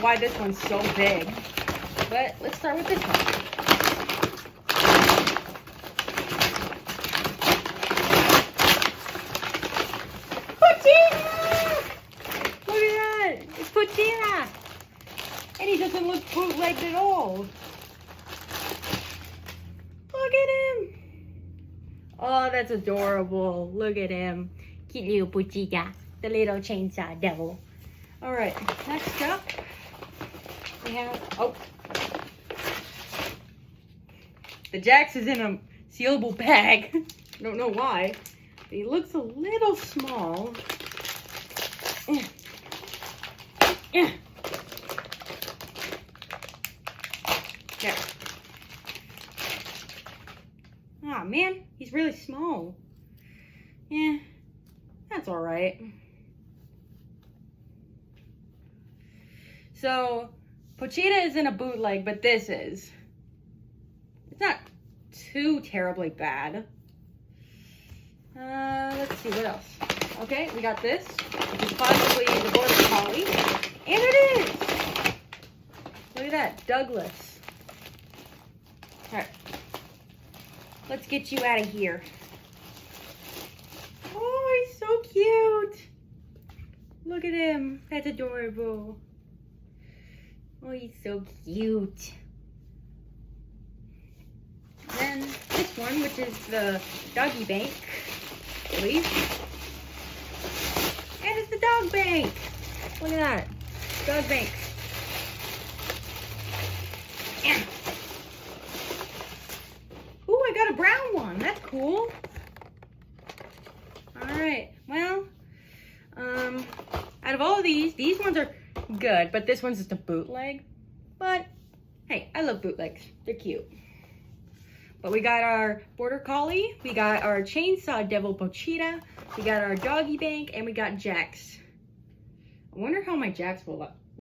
why this one's so big. But let's start with this one. Pochita! Look at that! It's Pochita! And he doesn't look bootlegged at all. Look at him! Oh, that's adorable. Look at him. Cute little Pochita, the little chainsaw devil. Alright, next up, we have, oh. The Jax is in a sealable bag. I don't know why. He looks a little small. There. Aw, man, he's really small. Yeah, that's all right. So, Pochita is in a bootleg, but this is. It's not too terribly bad. Let's see, what else? Okay, we got this, which is possibly the Border Collie. And it is! Look at that, Douglas. Alright. Let's get you out of here. Oh, he's so cute. Look at him. That's adorable. Oh, he's so cute. Then this one, which is the doggy bank, I believe. And it's the dog bank. Look at that. Dog bank. Yeah. Ooh, I got a brown one. That's cool. Alright, well, out of all of these ones are good, but this one's just a bootleg. But, hey, I love bootlegs. They're cute. But we got our Border Collie, we got our Chainsaw Devil Pochita, we got our Doggy Bank, and we got Jax. I wonder how my Jax will